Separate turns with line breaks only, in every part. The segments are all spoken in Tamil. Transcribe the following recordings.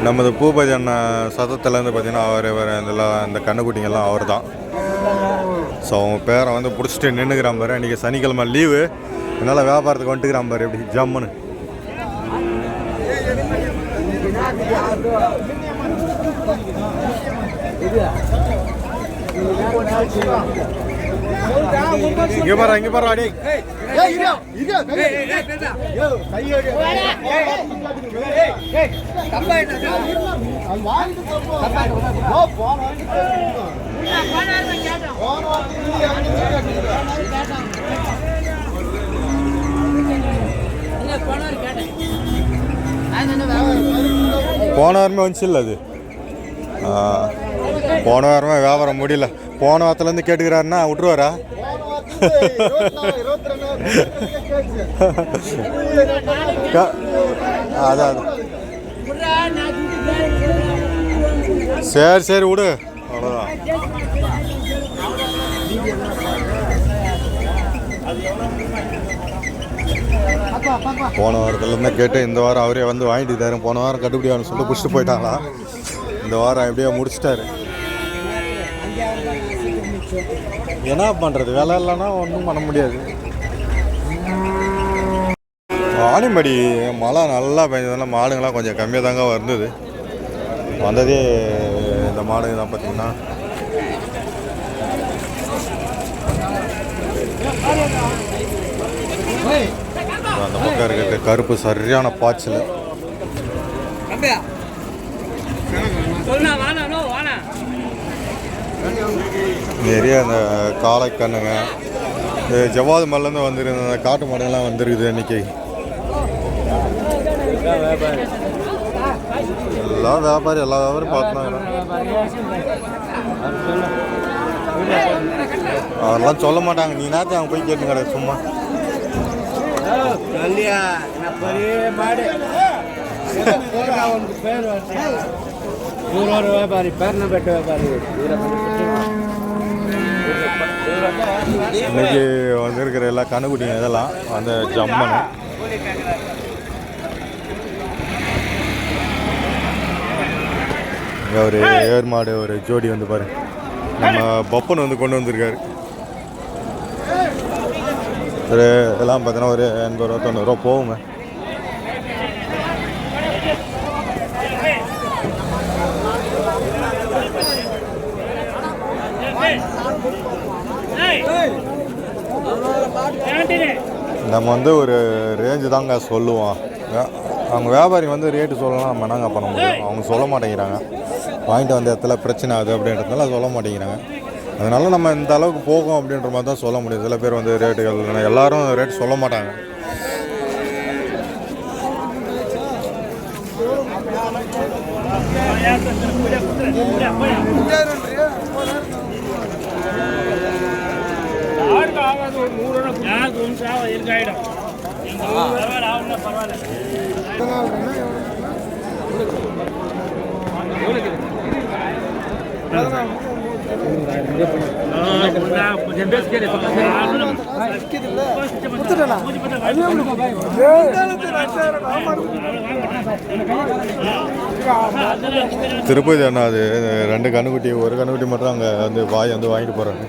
நமது பூபதி அண்ணன் சதத்துலேருந்து பார்த்தீங்கன்னா அவர் இந்த கண்ணுக்குட்டிங்கெல்லாம் அவர் தான். ஸோ அவங்க பேரை வந்து பிடிச்சிட்டு நின்றுக்கிறான் பாரு. இன்றைக்கி சனிக்கிழமை லீவு, அதனால் வியாபாரத்துக்கு வந்துட்டுக்கிறான் பாரு எப்படி ஜம்முன்னு. இங்கே பாரு அடி போன வாரமே வந்துச்சு இல்லை அது. போன வாரமே வியாபாரம் முடியல. போன வாரத்துலேருந்து கேட்டுக்கிறாருன்னா விட்டுருவாரா? அதான் சரி விடு, அவ்வளோதான். போன வாரத்துலேருந்து கேட்டு இந்த வாரம் அவரே வந்து வாங்கிட்டு தரேன். போன வாரம் கட்டுப்படி ஆகணும்னு சொல்லிட்டு பிடிச்சிட்டு போயிட்டாங்களா. இந்த வாரம் எப்படியோ முடிச்சிட்டாரு. என்ன பண்ணுறது, வேலை இல்லைன்னா ஒன்றும் பண்ண முடியாது. ஆனிமடி மழை நல்லா பெஞ்சதுனால மாடுங்கள்லாம் கொஞ்சம் கம்மியாக தாங்க வந்தது. வந்ததே இந்த மாடுங்க தான் பார்த்தீங்கன்னா. அந்த பக்கம் இருக்க கருப்பு சரியான பாய்ச்சல். நிறைய அந்த காளை கண்ணுங்க, இந்த ஜவ்வாது மல்லேருந்து வந்துருந்த அந்த காட்டு மாடுங்கள்லாம் வந்துருக்குது. அன்றைக்கி எல்லா வியாபாரம் பார்த்தாங்க. அதெல்லாம் சொல்ல மாட்டாங்க. நீ நேரத்தை அவங்க போய் கேட்டுங்க சும்மா.
வியாபாரி பேர்னப்பட்ட வியாபாரி
இன்னைக்கு வந்துருக்கிற எல்லா கண்ணுக்குட்டிங்க இதெல்லாம் அந்த ஜம்மனு. இங்கே ஒரு ஏர் மாடு ஒரு ஜோடி வந்து பாரு, நம்ம பப்பன் வந்து கொண்டு வந்திருக்காரு. ஒரு இதெல்லாம் பார்த்தீங்கன்னா ஒரு 80 ரூபா 90 ரூபா போகுங்க. நம்ம வந்து ஒரு ரேஞ்சு தாங்க சொல்லுவோம். அவங்க வியாபாரி வந்து ரேட்டு சொல்லலாம், நம்ம என்னங்க பண்ண முடியும்? அவங்க சொல்ல மாட்டேங்கிறாங்க. வாங்கிட்டு வந்த இடத்துல பிரச்சனை ஆகுது அப்படின்றதுனால சொல்ல மாட்டேங்கிறாங்க. அதனால நம்ம இந்த அளவுக்கு போகும் அப்படின்ற மாதிரி தான் சொல்ல முடியும். சில பேர் வந்து ரேட்டுகள் எல்லாரும் ரேட் சொல்ல மாட்டாங்க. திருப்பதி அண்ணா அது 2 கண்ணுக்குட்டி, ஒரு கண்ணுக்குட்டி மட்டும் அங்கே வந்து வாங்கிட்டு போகிறாங்க.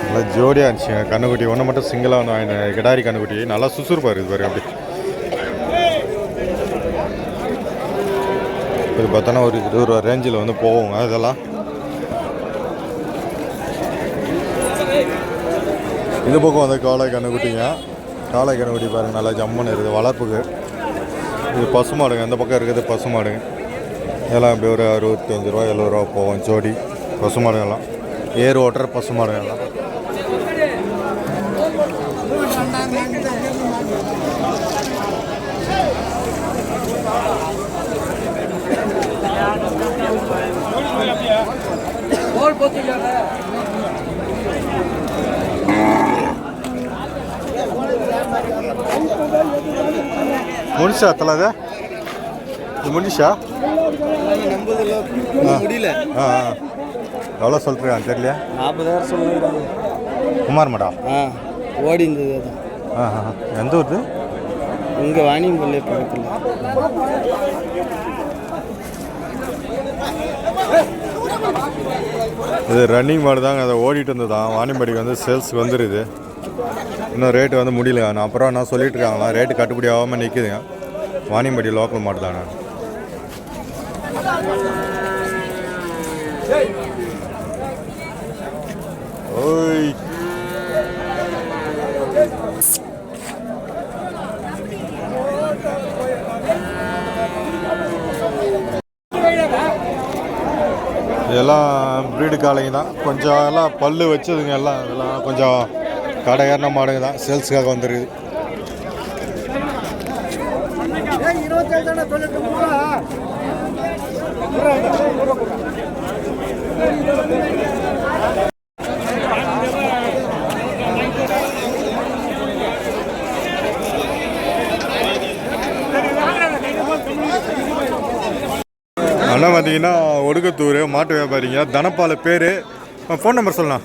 நல்லா ஜோடியாக இருந்துச்சு கண்ணுக்குட்டி. ஒன்று மட்டும் சிங்கிளாக ஒன்று வாங்கின கிடாரி கண்ணுக்குட்டி. நல்லா சுசுறுப்பாக இருக்குது பாரு. அப்படி இது பார்த்தோன்னா ஒரு 20 ரூபா ரேஞ்சில் வந்து போவோங்க இதெல்லாம். இந்த பக்கம் வந்து காளை கண்ணுக்குட்டிங்க. காளை கண்ணுக்குட்டி பாருங்கள், நல்லா ஜம்முன்னு இருக்குது வளர்ப்புக்கு. இது பசுமாடுங்க. இந்த பக்கம் இருக்குது பசுமாடுங்க. இதெல்லாம் இப்படி ஒரு 65 ரூபா 70 ரூபா போவோம் ஜோடி பசுமாடுங்கள்லாம். ஏர் ஓட்டுற பசுமாடுங்கள்லாம். முடிச்சா தலாத முடிச்சா
முடியல.
எவ்வளோ சொல்லிருக்காங்க தெரியலையா?
40,000 சொல்லுறாங்க.
குமார் மடா.
ஓடி இருந்தது தான்.
எந்த ஊர்?
இங்கே வாணியம்பள்ளி பக்கத்தில்.
இது ரன்னிங் மாடு தாங்க, அதை ஓடிட்டு இருந்ததான். வாணியம்படிக்கு வந்து சேல்ஸுக்கு வந்துடுது. இன்னும் ரேட்டு வந்து முடியல. நான் அப்புறம் என்ன சொல்லிட்டு இருக்காங்களா, ரேட்டு கட்டுப்படி ஆகாமல் நிற்குதுங்க. வாணியம்படி லோக்கல் மாடு தானே. ஓய் இதெல்லாம் ப்ரீடு காலைங்க தான். கொஞ்சம் எல்லாம் பல்லு வச்சதுங்க. இதெல்லாம் கொஞ்சம் கடை ஏறின மாடுங்க தான், சேல்ஸுக்காக வந்துருக்குது. அண்ணா பார்த்தீங்கன்னா ஒடுக்கத்தூர் மாட்டு வியாபாரிங்க. தனப்பால் பேர். ஃபோன் நம்பர் சொல்லலாம்.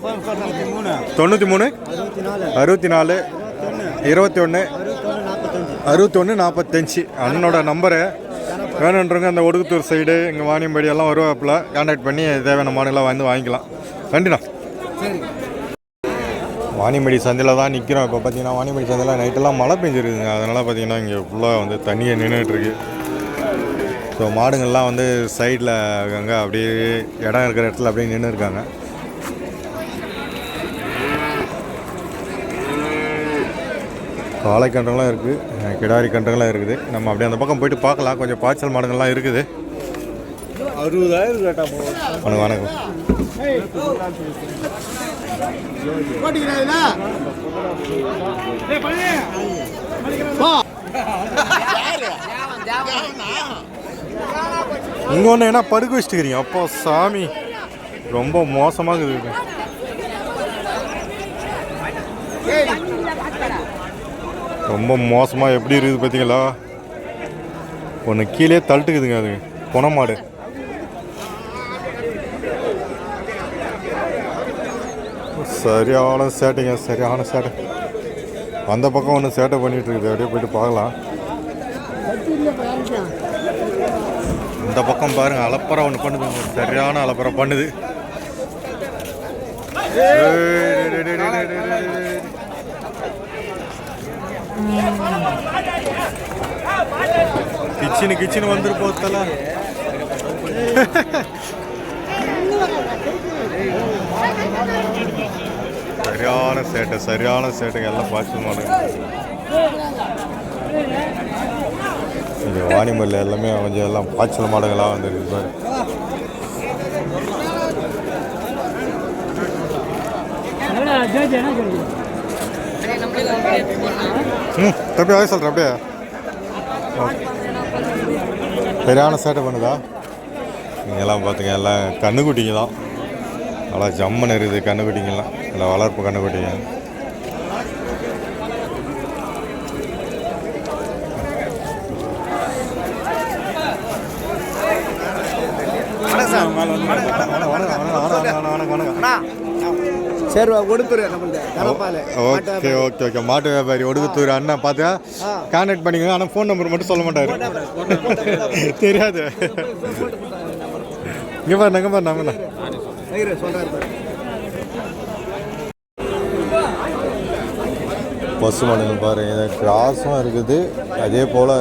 93 64 21 61 45. அண்ணனோட நம்பரு வேணுன்றவங்க அந்த ஒடுக்கத்தூர் சைடு எங்கள் வாணியம்படி எல்லாம் வருவாப்பில் கான்டாக்ட் பண்ணி தேவையான மாடுலாம் வந்து வாங்கிக்கலாம். நன்றிண்ணா. வாணியம்படி சந்தையில் தான் நிற்கிறோம். இப்போ பார்த்தீங்கன்னா வாணியம்படி சந்தையில் நைட்டெல்லாம் மழை பெஞ்சிருக்குதுங்க. அதனால் பார்த்தீங்கன்னா இங்கே ஃபுல்லாக வந்து தண்ணியை நின்றுட்டுருக்கு. ஸோ மாடுங்கள்லாம் வந்து சைடில் அங்கே அப்படியே இடம் இருக்கிற இடத்துல அப்படியே நின்று இருக்காங்க. காளை கன்றுங்களாம் இருக்குது, கிடாரி கன்றுங்களாம் இருக்குது. நம்ம அப்படியே அந்த பக்கம் போயிட்டு பார்க்கலாம். கொஞ்சம் பாய்ச்சல் மாடுங்கள்லாம் இருக்குது.
60,000 கேட்டா
வணக்கம் வணக்கம். இங்கே ஒன்று என்ன படுக்க வச்சுட்டுக்கிறீங்க? அப்போ சாமி ரொம்ப மோசமாக இருக்குது. ரொம்ப மோசமாக எப்படி இருக்குது பார்த்தீங்களா? ஒன்று கீழே தள்ளிட்டுக்குதுங்க. அது பொணமாடு. சரியான சேட்டைங்க, சரியான சேட்டை. அந்த பக்கம் ஒன்று சேட்டை பண்ணிகிட்டு இருக்குது. அப்படியே போயிட்டு பார்க்கலாம். இந்த பக்கம் பாருங்க, அலப்பறை ஒன்று பண்ணுதுங்க. சரியான அலப்பறை பண்ணுது. கிச்சனு வந்துரு போத்தல. சரியான சேட்டைங்க. எல்லாம் பாய்ச்சல் மாடுங்க. இங்கே வாணிமல்ல எல்லாமே கொஞ்சம் எல்லாம் பாய்ச்சல் மாடுகளாக வந்துருக்கு பாரு. தம்பி ஆக சொல்கிறேன். அப்படியே சரியான சேட்டை பண்ணுதா? இங்கெல்லாம் பார்த்துங்க, எல்லாம் கண்ணுக்குட்டிங்க தான். நல்லா ஜம்மன் இருக்குது கண்ணுக்குட்டிங்கெல்லாம். எல்லாம் வளர்ப்பு கண்ணுக்குட்டிங்க. Okay okay okay. மாட்டு வியாபாரி ஒடுக்கத்தூர் அண்ணன் பார்த்தா கான்டாக்ட் பண்ணிக்கோங்க. ஆனால் ஃபோன் நம்பர் மட்டும் சொல்ல மாட்டார். தெரியாது. இங்கே பாரு நங்க பாரு நம்ம பசு மாடுங்க பாருங்க. இது கிராஸும் இருக்குது, அதே போல்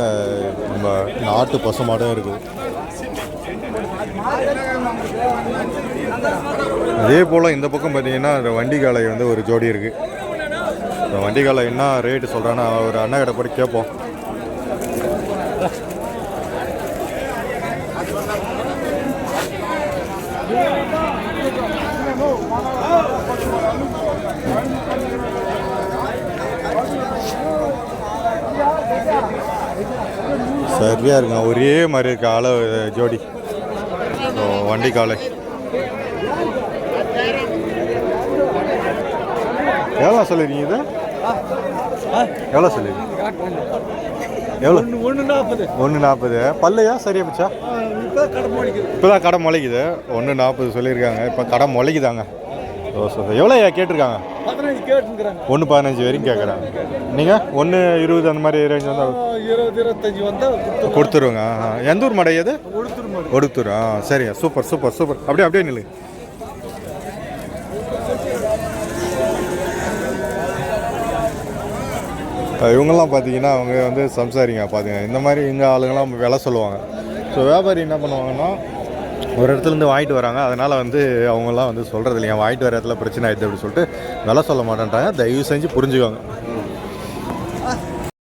நம்ம நாட்டு பசு மாடும் இருக்குது. அதே போல் இந்த பக்கம் பார்த்தீங்கன்னா இந்த வண்டி காளை வந்து ஒரு ஜோடி இருக்குது. இந்த வண்டி காளை என்ன ரேட்டு சொல்கிறான்னா ஒரு அண்ணா கடை போய் கேட்போம். சரியாக இருக்குங்க, ஒரே மாதிரி இருக்க அளவு ஜோடி வண்டி காளை. எவ்வளோ சொல்லிருக்கீங்க இது? எவ்வளோ சொல்லிருக்கீங்க? எவ்வளோ?
140.
140. பல்லையா சரியா போச்சா?
இப்போ கடை முடிக்குது.
இப்போ தான் கடை முளைக்குது. 140 சொல்லியிருக்காங்க. இப்போ கடை முளைக்குதாங்க. ஓ ஸோ எவ்வளோ கேட்டிருக்காங்க?
15 கேட்டுங்கிறாங்க.
1.15 வரைக்கும் கேட்குறாங்க. நீங்கள் 1.20 அந்த மாதிரி ரேஞ்ச் வந்தால்
20-25 வந்தால்
கொடுத்துருவோங்க. எந்த ஊர் மடை அது?
கொடுத்துருமா.
ஒடுத்தூர். சரிங்க. Super super super. அப்படியே நில்லு. இவங்கெல்லாம் பார்த்தீங்கன்னா அவங்க வந்து சம்சாரிங்க பார்த்துங்க. இந்த மாதிரி இங்கே ஆளுங்கெல்லாம் விலை சொல்லுவாங்க. ஸோ வியாபாரி என்ன பண்ணுவாங்கன்னா ஒரு இடத்துலேருந்து வாங்கிட்டு வராங்க. அதனால் வந்து அவங்கெல்லாம் வந்து சொல்கிறது இல்லையா, வாங்கிட்டு வர இடத்துல பிரச்சனை ஆயிடுது அப்படின்னு சொல்லிட்டு விலை சொல்ல மாட்டேன்ட்டாங்க. தயவு செஞ்சு புரிஞ்சுக்கோங்க.